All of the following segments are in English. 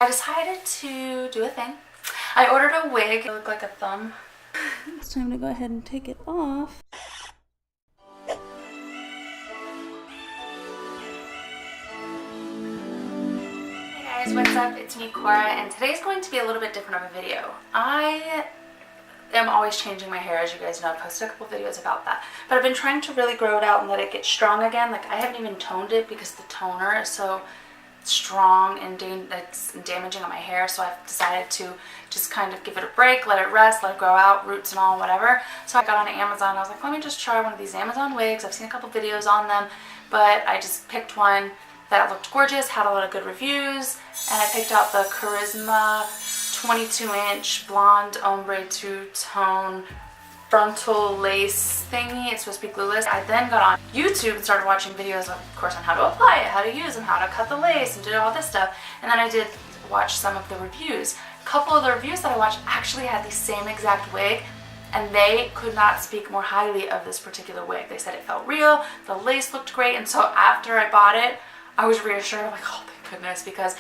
I decided to do a thing. I ordered a wig. It looked like a thumb. It's time to go ahead and take it off. Hey guys, what's up? It's me, Cora, and today's going to be a little bit different of a video. I am always changing my hair, as you guys know. I've posted a couple videos about that. But I've been trying to really grow it out and let it get strong again. Like, I haven't even toned it because the toner is so strong and it's damaging on my hair, so I've decided to just kind of give it a break, let it rest, let it grow out, roots and all, whatever. So I got on Amazon. I was like, let me just try one of these Amazon wigs. I've seen a couple videos on them, but I just picked one that looked gorgeous, had a lot of good reviews, and I picked out the Charisma 22-inch blonde ombre two-tone frontal lace thingy. It's supposed to be glueless. I then got on YouTube and started watching videos, of course, on how to apply it, how to use them, how to cut the lace, and do all this stuff. And then I did watch some of the reviews. A couple of the reviews that I watched actually had the same exact wig, and they could not speak more highly of this particular wig. They said it felt real, the lace looked great, and so after I bought it, I was reassured. I'm like, oh thank goodness, because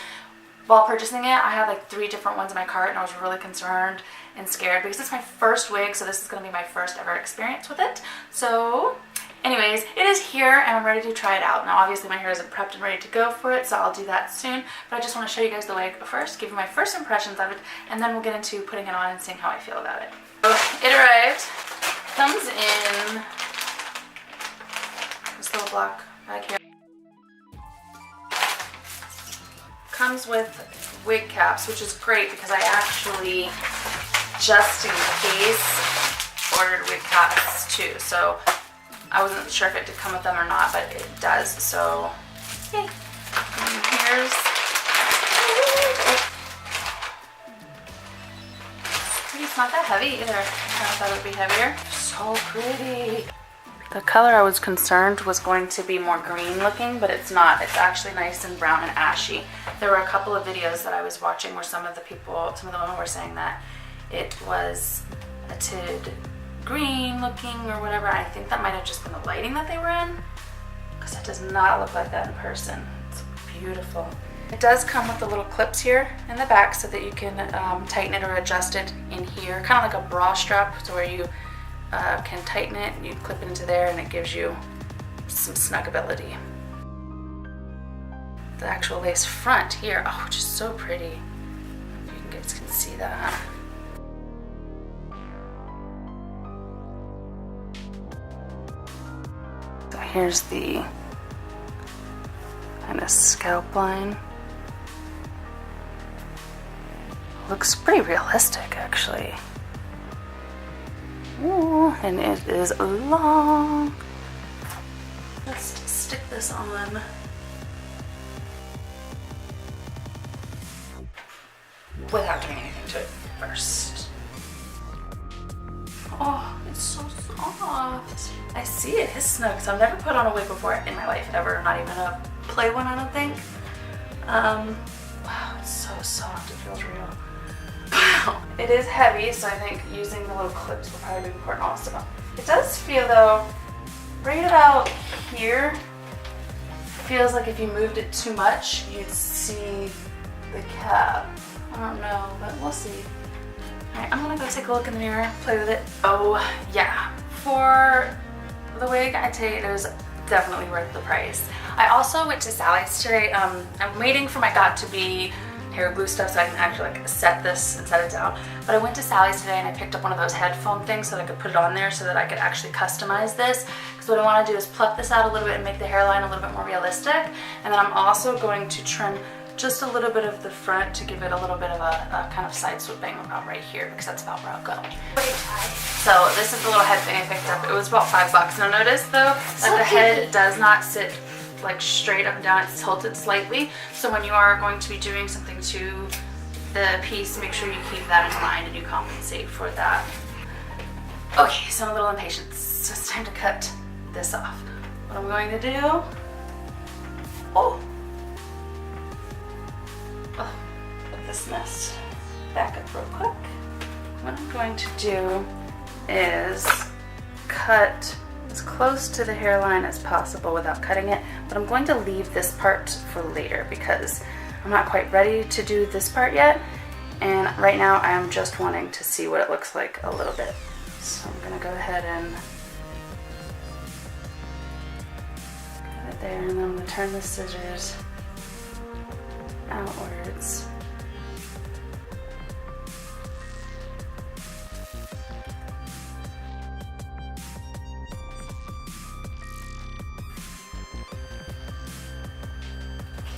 while purchasing it, I had like 3 different ones in my cart, and I was really concerned and scared because it's my first wig, so this is going to be my first ever experience with it. So anyways, it is here and I'm ready to try it out. Now obviously my hair isn't prepped and ready to go for it, so I'll do that soon, but I just want to show you guys the wig first, give you my first impressions of it, and then we'll get into putting it on and seeing how I feel about it. So it arrived, comes in this little block back here. Comes with wig caps, which is great because I actually, just in case, ordered wig caps too. So I wasn't sure if it did come with them or not, but it does. So yay! And here's it's not that heavy either. I thought it would be heavier. So pretty. The color I was concerned was going to be more green looking, but it's not. It's actually nice and brown and ashy. There were a couple of videos that I was watching where some of the women were saying that it was a tid green looking or whatever. I think that might have just been the lighting that they were in, because it does not look like that in person. It's beautiful. It does come with the little clips here in the back so that you can tighten it or adjust it in here, kind of like a bra strap, to where you can tighten it, you clip it into there, and it gives you some snuggability. The actual lace front here, oh, which is so pretty. If you guys can see that. So here's the kind of scalp line. Looks pretty realistic, actually. Ooh, and it is long. Let's stick this on. Without doing anything to it first. Oh, it's so soft. I see it is snug. So I've never put on a wig before in my life, ever. Not even a play one, I don't think. Wow, it's so soft. It feels real. Wow. It is heavy, so I think using the little clips will probably be important also. It does feel, though, right about here, feels like if you moved it too much, you'd see the cap. I don't know, but we'll see. Alright, I'm gonna go take a look in the mirror, play with it. Oh, yeah. For the wig, I'd say it was definitely worth the price. I also went to Sally's today. I'm waiting for my got to be hair glue stuff so I can actually like set this and set it down. But I went to Sally's today and I picked up one of those headphone things so that I could put it on there so that I could actually customize this. Because what I want to do is pluck this out a little bit and make the hairline a little bit more realistic. And then I'm also going to trim just a little bit of the front to give it a little bit of a kind of side swooping about right here, because that's about where I'll go. So this is the little head thing I picked up. It was about $5. Now notice though, like the head does not sit like straight up and down, it's tilted slightly. So when you are going to be doing something to the piece, make sure you keep that in mind and you compensate for that. Okay, so I'm a little impatient, so it's time to cut this off. What I'm going to do, put this mess back up real quick. What I'm going to do is cut as close to the hairline as possible without cutting it, but I'm going to leave this part for later because I'm not quite ready to do this part yet. And right now I'm just wanting to see what it looks like a little bit. So I'm gonna go ahead and cut it there, and then I'm gonna turn the scissors outwards.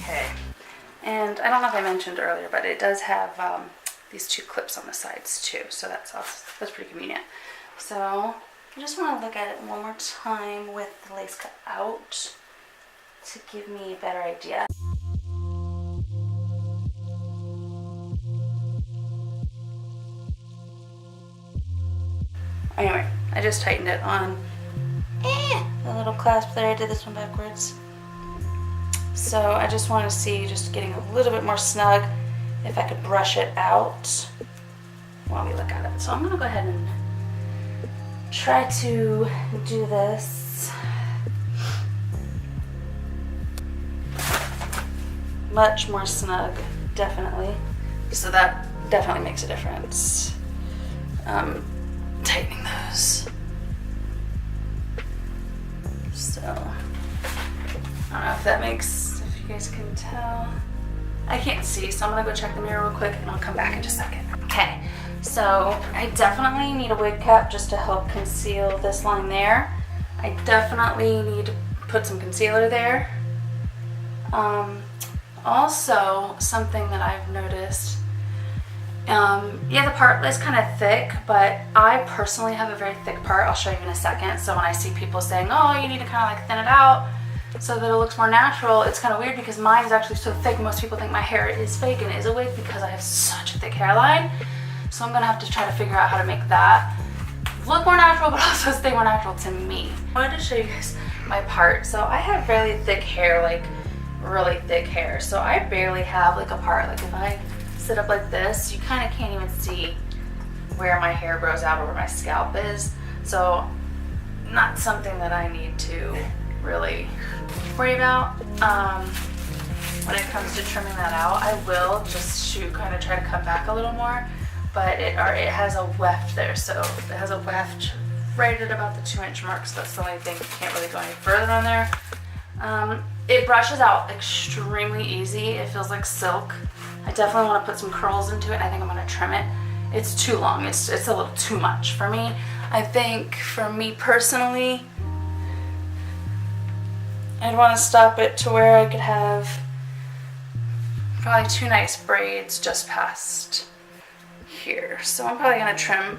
Okay, and I don't know if I mentioned earlier, but it does have these two clips on the sides too, so that's pretty convenient. So I just want to look at it one more time with the lace cut out to give me a better idea. Anyway, I just tightened it on the little clasp there. I did this one backwards. So I just want to see, just getting a little bit more snug, if I could brush it out while we look at it. So I'm going to go ahead and try to do this. Much more snug, definitely. So that definitely makes a difference. Tightening those. So, I don't know if that makes, if you guys can tell. I can't see, so I'm gonna go check the mirror real quick and I'll come back in just a second. Okay, so I definitely need a wig cap just to help conceal this line there. I definitely need to put some concealer there. Also, something that I've noticed, yeah, the part is kind of thick, but I personally have a very thick part. I'll show you in a second. So when I see people saying, oh, you need to kind of like thin it out so that it looks more natural, it's kind of weird because mine is actually so thick. Most people think my hair is fake and is a wig because I have such a thick hairline. So I'm gonna have to try to figure out how to make that look more natural, but also stay more natural to me. I wanted to show you guys my part. So I have really thick hair, like really thick hair. So I barely have like a part. Like if I sit up like this, you kind of can't even see where my hair grows out or where my scalp is. So not something that I need to really worry about. When it comes to trimming that out, I will just kind of try to cut back a little more, but it has a weft there. So it has a weft right at about the 2-inch mark. So that's the only thing. Can't really go any further on there. It brushes out extremely easy. It feels like silk. I definitely want to put some curls into it. I think I'm going to trim it. It's too long. It's a little too much for me. I think for me personally, I'd want to stop it to where I could have probably 2 nice braids just past here. So I'm probably going to trim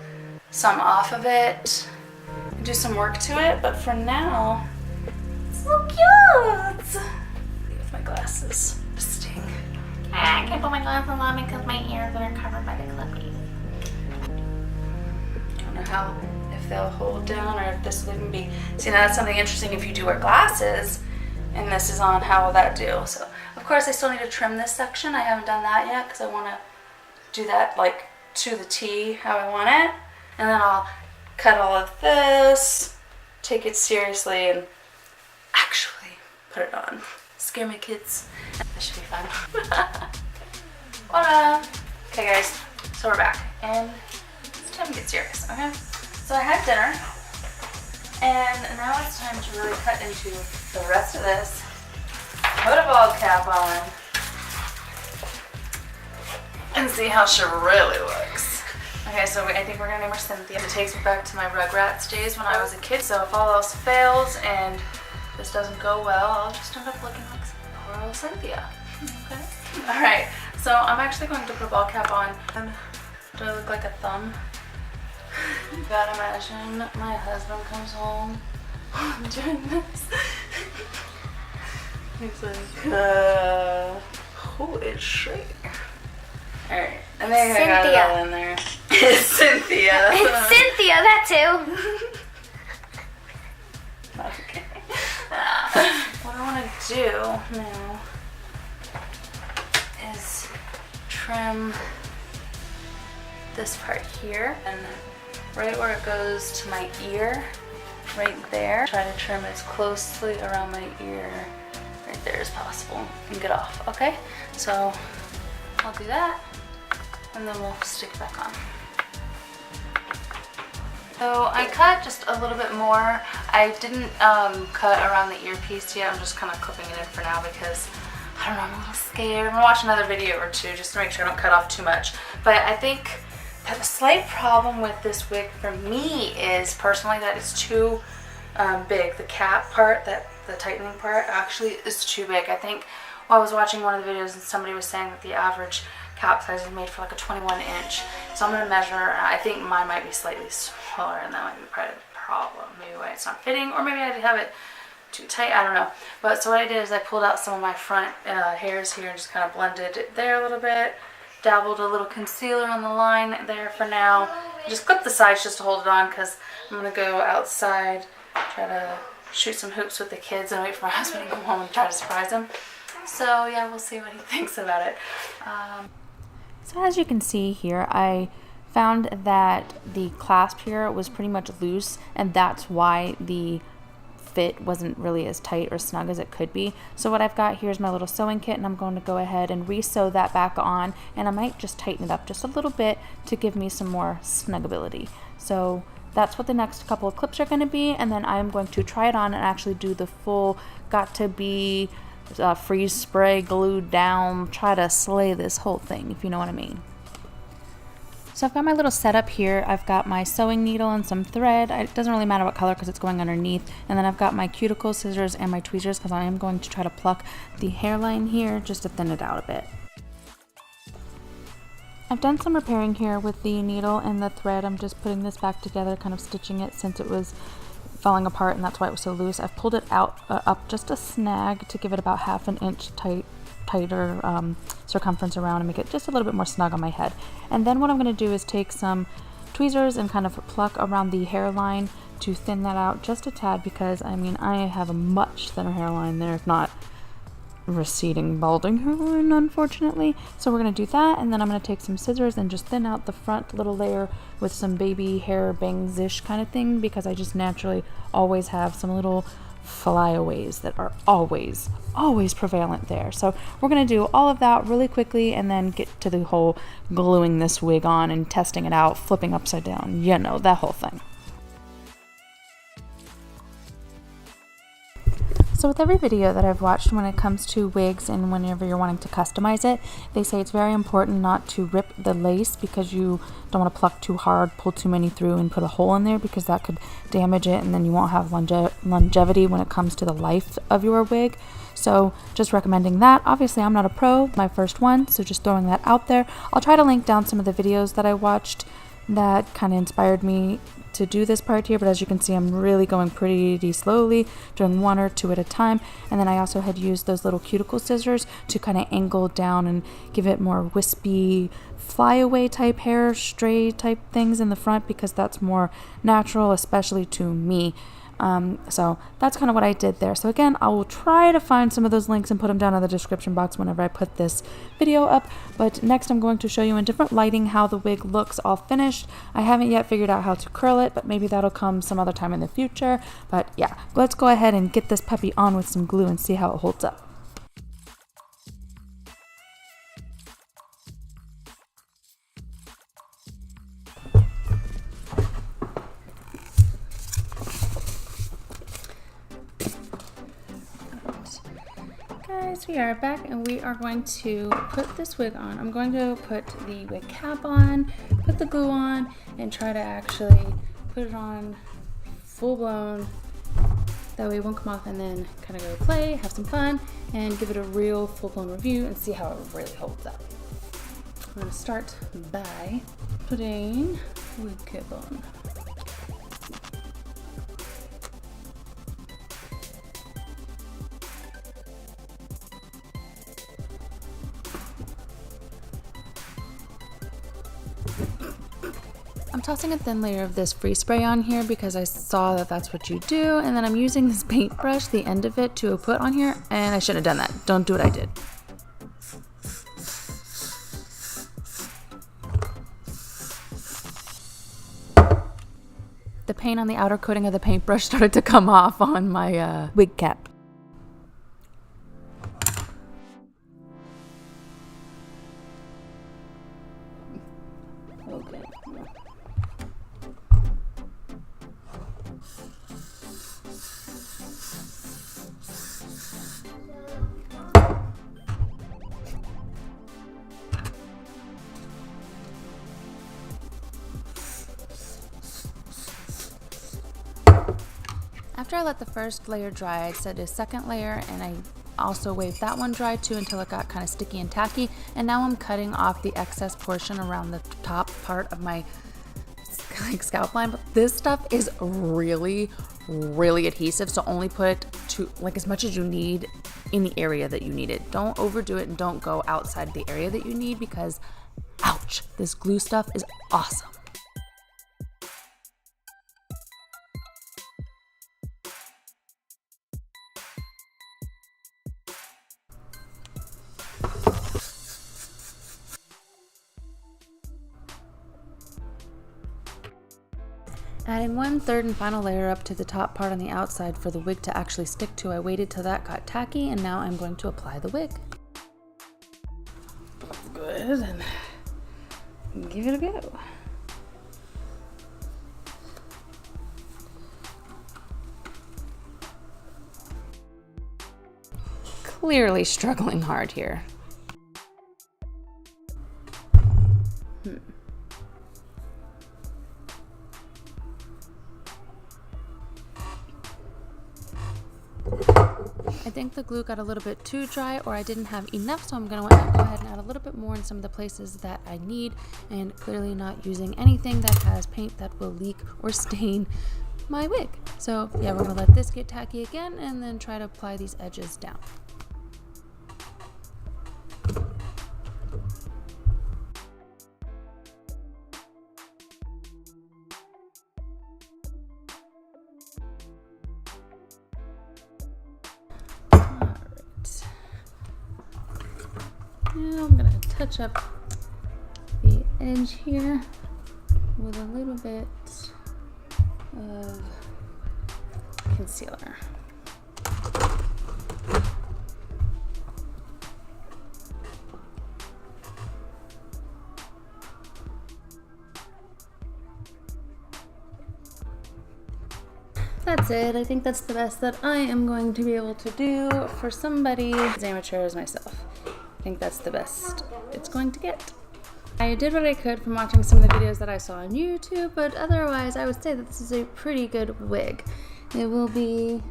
some off of it and do some work to it. But for now, it's so cute. With my glasses. Sting. I can't put my glasses on because my ears are covered by the clippy. I don't know how, if they'll hold down or if this will even be. See, now that's something interesting if you do wear glasses and this is on, how will that do? So, of course, I still need to trim this section. I haven't done that yet because I want to do that like to the T how I want it. And then I'll cut all of this, take it seriously, and actually put it on. Scare my kids. That should be fun. Voila! Okay guys, so we're back and it's time to get serious, okay? So I had dinner and now it's time to really cut into the rest of this. Put a bald cap on and see how she really looks. Okay, so I think we're gonna name her Cynthia. It takes me back to my Rugrats days when I was a kid, so if all else fails and this doesn't go well, I'll just end up looking like poor old Cynthia. Okay? Alright, so I'm actually going to put a ball cap on. Do I look like a thumb? You gotta imagine my husband comes home while I'm doing this. He's like, who is she? Alright, I think I got it all in there. It's Cynthia. It's Cynthia, that too. Okay. What I want to do now is trim this part here and right where it goes to my ear, right there. Try to trim as closely around my ear right there as possible and get off, okay? So I'll do that and then we'll stick it back on. So I cut just a little bit more. I didn't cut around the earpiece yet. I'm just kind of clipping it in for now because I don't know, I'm a little scared. I'm gonna watch another video or two just to make sure I don't cut off too much. But I think that the slight problem with this wig for me is personally that it's too big. The cap part, the tightening part actually is too big. I think I was watching one of the videos and somebody was saying that the average cap size is made for like a 21 inch. So I'm gonna measure. I think mine might be slightly smaller and that might be part of the problem. Maybe why it's not fitting, or maybe I did have it too tight, I don't know. But so what I did is I pulled out some of my front hairs here and just kind of blended it there a little bit, dabbled a little concealer on the line there for now. Just clip the sides just to hold it on because I'm going to go outside, try to shoot some hoops with the kids and wait for my husband to come home and try to surprise him. So yeah, we'll see what he thinks about it. So as you can see here, I found that the clasp here was pretty much loose, and that's why the fit wasn't really as tight or snug as it could be. So what I've got here is my little sewing kit, and I'm going to go ahead and re-sew that back on, and I might just tighten it up just a little bit to give me some more snuggability. So that's what the next couple of clips are going to be, and then I'm going to try it on and actually do the full got to be freeze spray glued down, try to slay this whole thing, if you know what I mean. So I've got my little setup here. I've got my sewing needle and some thread. It doesn't really matter what color because it's going underneath. And then I've got my cuticle scissors and my tweezers because I am going to try to pluck the hairline here just to thin it out a bit. I've done some repairing here with the needle and the thread. I'm just putting this back together, kind of stitching it since it was falling apart and that's why it was so loose. I've pulled it out up just a snag to give it about half an inch tighter circumference around and make it just a little bit more snug on my head. And then what I'm going to do is take some tweezers and kind of pluck around the hairline to thin that out just a tad, because I mean I have a much thinner hairline there, if not receding balding hairline, unfortunately. So we're going to do that, and then I'm going to take some scissors and just thin out the front little layer with some baby hair bangs-ish kind of thing, because I just naturally always have some little flyaways that are always prevalent there. So we're going to do all of that really quickly and then get to the whole gluing this wig on and testing it out, flipping upside down, you know, that whole thing. So with every video that I've watched when it comes to wigs and whenever you're wanting to customize it, they say it's very important not to rip the lace because you don't want to pluck too hard, pull too many through and put a hole in there, because that could damage it and then you won't have longevity when it comes to the life of your wig. So just recommending that. Obviously I'm not a pro, my first one, so just throwing that out there. I'll try to link down some of the videos that I watched that kind of inspired me to do this part here, but as you can see I'm really going pretty slowly, doing one or two at a time. And then I also had used those little cuticle scissors to kind of angle down and give it more wispy flyaway type hair, stray type things in the front, because that's more natural, especially to me. So that's kind of what I did there. So again, I will try to find some of those links and put them down in the description box whenever I put this video up. But next I'm going to show you in different lighting how the wig looks all finished. I haven't yet figured out how to curl it, but maybe that'll come some other time in the future. But yeah, let's go ahead and get this puppy on with some glue and see how it holds up. Guys, we are back and we are going to put this wig on. I'm going to put the wig cap on, put the glue on, and try to actually put it on full blown. That way it won't come off, and then kind of go play, have some fun, and give it a real full blown review and see how it really holds up. I'm going to start by putting wig cap on. I'm tossing a thin layer of this freeze spray on here because I saw that that's what you do, and then I'm using this paintbrush, the end of it, to put on here, and I shouldn't have done that. Don't do what I did. The paint on the outer coating of the paintbrush started to come off on my wig cap. After I let the first layer dry, I set a second layer and I also waved that one dry too until it got kind of sticky and tacky. And now I'm cutting off the excess portion around the top part of my scalp line. But this stuff is really, really adhesive. So only put to like as much as you need in the area that you need it. Don't overdo it and don't go outside the area that you need because ouch, this glue stuff is awesome. Adding one third and final layer up to the top part on the outside for the wig to actually stick to. I waited till that got tacky and now I'm going to apply the wig. Good, and give it a go. Clearly struggling hard here. I think the glue got a little bit too dry or I didn't have enough, so I'm going to go ahead and add a little bit more in some of the places that I need, and clearly not using anything that has paint that will leak or stain my wig. So yeah, we're going to let this get tacky again and then try to apply these edges down. Now I'm going to touch up the edge here with a little bit of concealer. That's it. I think that's the best that I am going to be able to do for somebody as amateur as myself. I think that's the best it's going to get. I did what I could from watching some of the videos that I saw on YouTube, but otherwise I would say that this is a pretty good wig. It will be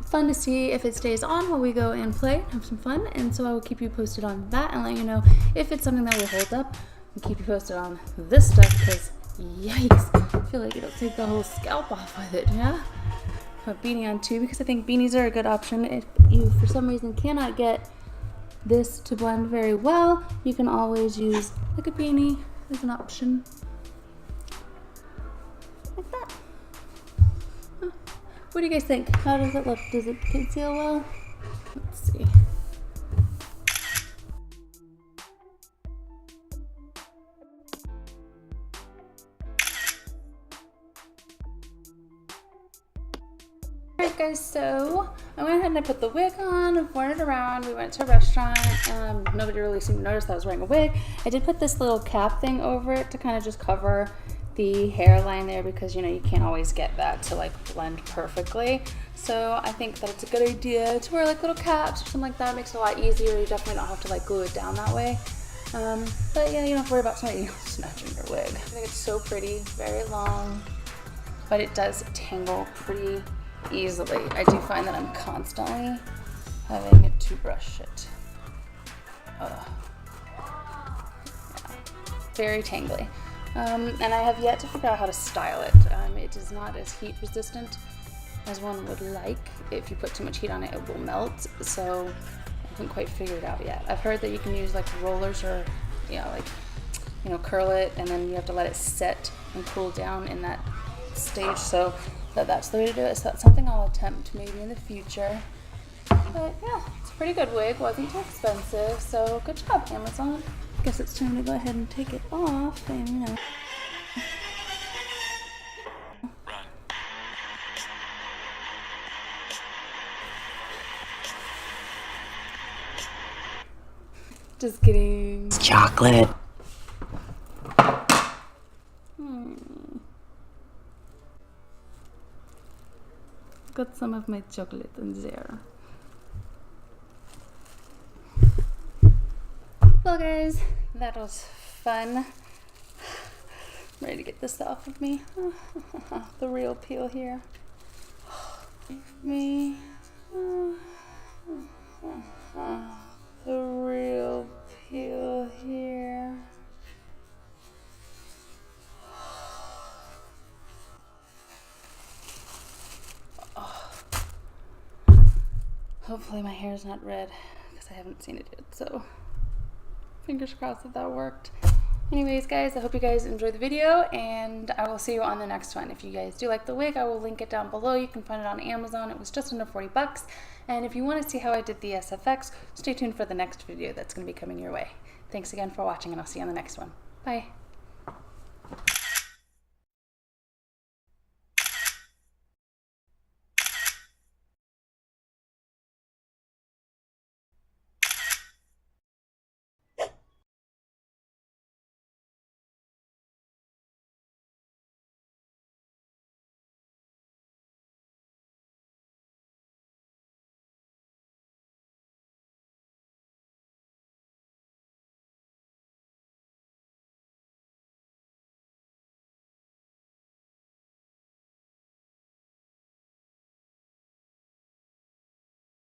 fun to see if it stays on while we go and play, have some fun, and so I will keep you posted on that and let you know if it's something that will hold up, and keep you posted on this stuff because yikes, I feel like it'll take the whole scalp off with it, yeah? Put a beanie on too because I think beanies are a good option if you for some reason cannot get this to blend very well. You can always use like a beanie as an option. Like that. Huh. What do you guys think? How does it look? Does it conceal well? Let's see. Alright guys, so I went ahead and I put the wig on, I've worn it around, we went to a restaurant, nobody really seemed to notice that I was wearing a wig. I did put this little cap thing over it to kind of just cover the hairline there because you know you can't always get that to like blend perfectly. So I think that it's a good idea to wear like little caps or something like that. It makes it a lot easier, you definitely don't have to like glue it down that way. But yeah, you don't have to worry about somebody snatching your wig. I think it's so pretty, very long, but it does tangle pretty easily. I do find that I'm constantly having to brush it. Yeah. Very tangly. And I have yet to figure out how to style it. It is not as heat resistant as one would like. If you put too much heat on it, it will melt. So I haven't quite figured it out yet. I've heard that you can use like rollers or, curl it and then you have to let it set and cool down in that stage. So that's the way to do it. So that's something I'll attempt maybe in the future. But yeah, it's a pretty good wig. Wasn't too expensive. So good job, Amazon. I guess it's time to go ahead and take it off and Just kidding. It's chocolate. got some of my chocolate in there. Well guys, that was fun. I'm ready to get this off of me. The real peel here. Me. The real peel here. Hopefully my hair is not red because I haven't seen it yet, so fingers crossed that that worked. Anyways guys, I hope you guys enjoyed the video and I will see you on the next one. If you guys do like the wig, I will link it down below. You can find it on Amazon. It was just under 40 bucks. And if you want to see how I did the SFX, stay tuned for the next video that's going to be coming your way. Thanks again for watching and I'll see you on the next one. Bye.